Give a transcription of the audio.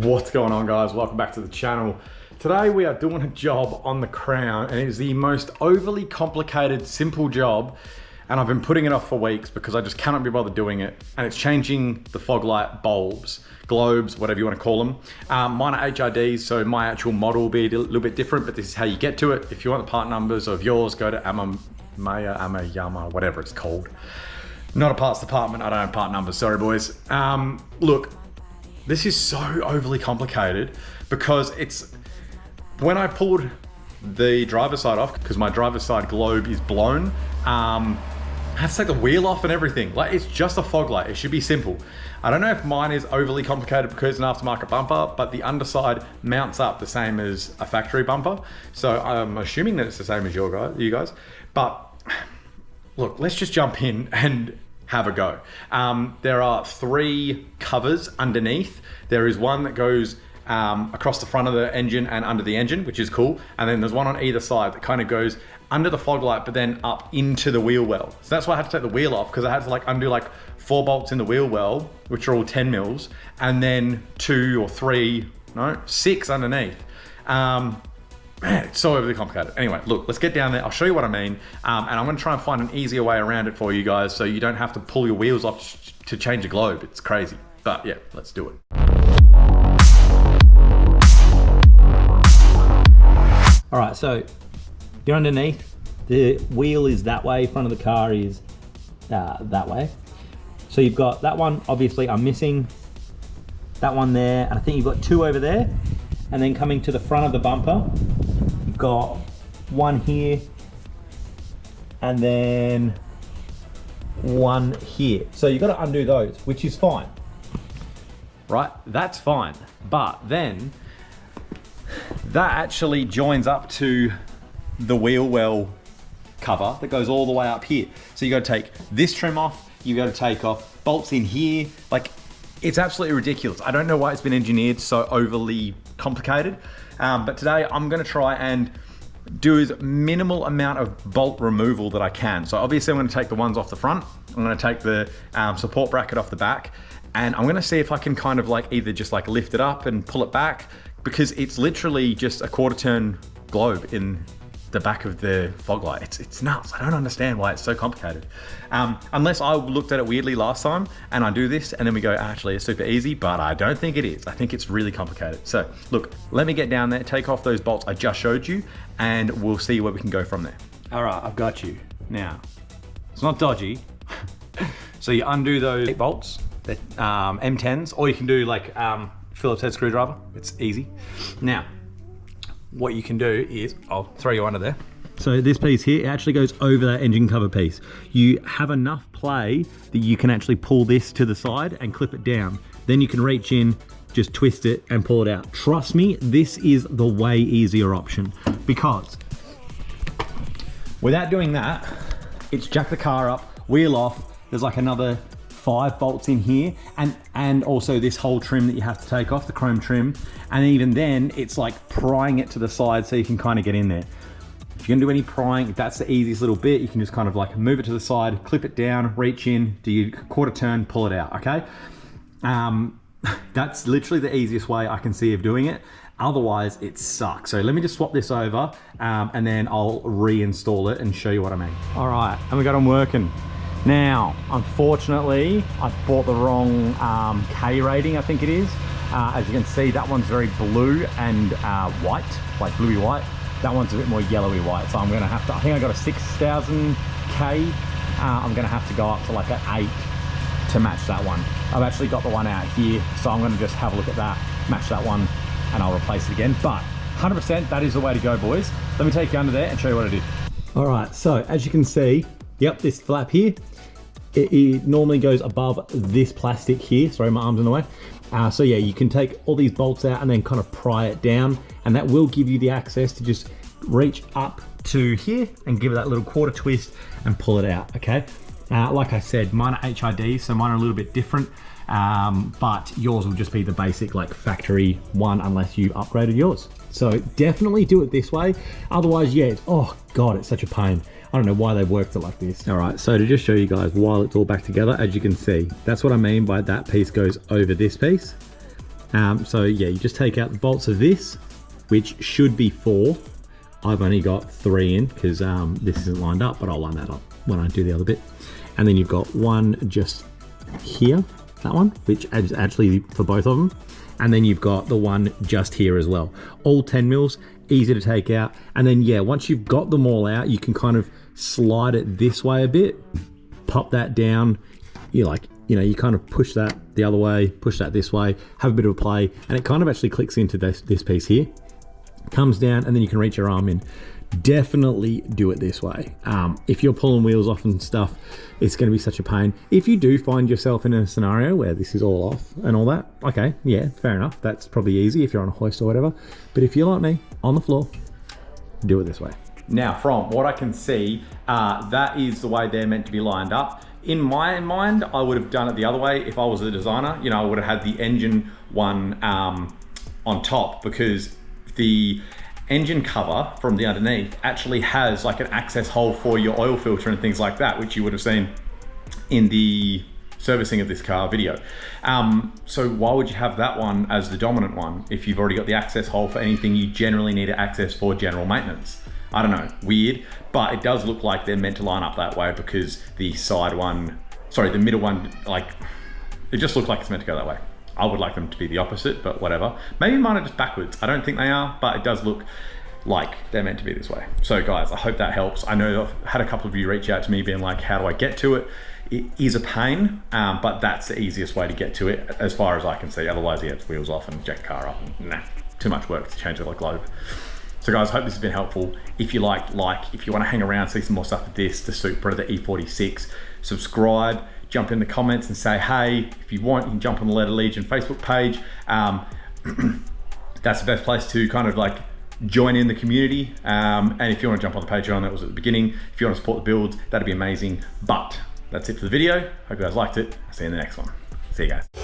What's going on, guys? Welcome back to the channel. Today we are doing a job on the crown, and it is the most overly complicated, simple job, and I've been putting it off for weeks because I just cannot be bothered doing it. And it's changing the fog light bulbs, globes, whatever you want to call them. Mine are HRDs, so my actual model will be a little bit different, but this is how you get to it. If you want the part numbers of yours, go to Amayama, whatever it's called. Not a parts department, I don't have part numbers, sorry boys. Look, this is so overly complicated because it's, when I pulled the driver's side off, because my driver's side globe is blown, I had to take the wheel off and everything. Like, it's just a fog light, it should be simple. I don't know if mine is overly complicated because it's an aftermarket bumper, but the underside mounts up the same as a factory bumper. So I'm assuming that it's the same as you guys. But look, let's just jump in and have a go. There are 3 covers underneath. There is one that goes across the front of the engine and under the engine, which is cool. And then there's one on either side that kind of goes under the fog light, but then up into the wheel well. So that's why I had to take the wheel off, because I had to undo 4 bolts in the wheel well, which are all 10 mils, and then 6 underneath. Man, it's so overly complicated. Anyway, look, let's get down there. I'll show you what I mean. And I'm gonna try and find an easier way around it for you guys so you don't have to pull your wheels off to change a globe. It's crazy. But yeah, let's do it. All right, so you're underneath. The wheel is that way, front of the car is that way. So you've got that one, obviously I'm missing. That one there, and I think you've got 2 over there. And then coming to the front of the bumper, you've got 1 here, and then 1 here. So you've got to undo those, which is fine. Right, that's fine. But then, that actually joins up to the wheel well cover that goes all the way up here. So you got to take this trim off, you got to take off bolts in here. It's absolutely ridiculous. I don't know why it's been engineered so overly complicated, but today I'm gonna try and do as minimal amount of bolt removal that I can. So obviously I'm gonna take the ones off the front, I'm gonna take the support bracket off the back, and I'm gonna see if I can kind of either just lift it up and pull it back, because it's literally just a 1/4 turn globe in the back of the fog light. It's nuts. I don't understand why it's so complicated. Unless I looked at it weirdly last time and I do this and then we go, actually it's super easy, but I don't think it is. I think it's really complicated. So look, let me get down there, take off those bolts I just showed you, and we'll see where we can go from there. All right, I've got you. Now, it's not dodgy. So you undo those 8 bolts, the M10s, or you can do Phillips head screwdriver. It's easy. Now, what you can do is, I'll throw you under there. So this piece here, it actually goes over that engine cover piece. You have enough play that you can actually pull this to the side and clip it down. Then you can reach in, just twist it and pull it out. Trust me, this is the way easier option, because without doing that, it's jack the car up, wheel off, there's another 5 bolts in here, and also this whole trim that you have to take off, the chrome trim, and even then it's prying it to the side so you can kind of get in there. If you're gonna do any prying, that's the easiest little bit. You can just kind of move it to the side, clip it down, reach in, do your 1/4 turn, pull it out, okay? That's literally the easiest way I can see of doing it. Otherwise, it sucks. So let me just swap this over, and then I'll reinstall it and show you what I mean. All right, and we got them working. Now, unfortunately, I bought the wrong K rating, I think it is. As you can see, that one's very blue and white, bluey white. That one's a bit more yellowy white. So I'm gonna have to, I think I got a 6,000 K. I'm gonna have to go up to an 8 to match that one. I've actually got the one out here, so I'm gonna just have a look at that, match that one, and I'll replace it again. But 100%, that is the way to go, boys. Let me take you under there and show you what I did. All right, so as you can see, yep, this flap here, it normally goes above this plastic here. Sorry, my arm's in the way. So yeah, you can take all these bolts out and then kind of pry it down, and that will give you the access to just reach up to here and give it that little 1/4 twist and pull it out, okay? Like I said, mine are HID, so mine are a little bit different, but yours will just be the basic factory one unless you upgraded yours. So definitely do it this way. Otherwise, yeah, oh God, it's such a pain. I don't know why they've worked it like this. All right, so to just show you guys while it's all back together, as you can see, that's what I mean by that piece goes over this piece. So yeah, you just take out the bolts of this, which should be 4. I've only got 3 in because this isn't lined up, but I'll line that up when I do the other bit. And then you've got one just here, that one, which is actually for both of them. And then you've got the one just here as well. All 10 mils, easy to take out. And then yeah, once you've got them all out, you can kind of slide it this way a bit, pop that down. You kind of push that the other way, push that this way, have a bit of a play, and it kind of actually clicks into this piece here. Comes down, and then you can reach your arm in. Definitely do it this way. If you're pulling wheels off and stuff, it's going to be such a pain. If you do find yourself in a scenario where this is all off and all that, okay, yeah, fair enough. That's probably easy if you're on a hoist or whatever. But if you're like me, on the floor, do it this way. Now, from what I can see, that is the way they're meant to be lined up. In my mind, I would have done it the other way. If I was a designer, I would have had the engine one on top, because the engine cover from the underneath actually has like an access hole for your oil filter and things like that, which you would have seen in the servicing of this car video. So why would you have that one as the dominant one if you've already got the access hole for anything you generally need to access for general maintenance? I don't know, weird, but it does look like they're meant to line up that way, because the the middle one, like, it just looks like it's meant to go that way. I would like them to be the opposite, but whatever. Maybe mine are just backwards. I don't think they are, but it does look like they're meant to be this way. So guys, I hope that helps. I know I've had a couple of you reach out to me being like, how do I get to it? It is a pain, but that's the easiest way to get to it as far as I can see. Otherwise, yeah, it's wheels off and jack car up. And, nah, too much work to change it like globe. So guys, hope this has been helpful. If you like, if you want to hang around, see some more stuff with this, the Supra, the E46, subscribe, jump in the comments and say, hey, if you want, you can jump on the Letterlegion Facebook page. That's the best place to kind of like join in the community. And if you want to jump on the Patreon, that was at the beginning. If you want to support the builds, that'd be amazing. But that's it for the video. Hope you guys liked it. I'll see you in the next one. See you guys.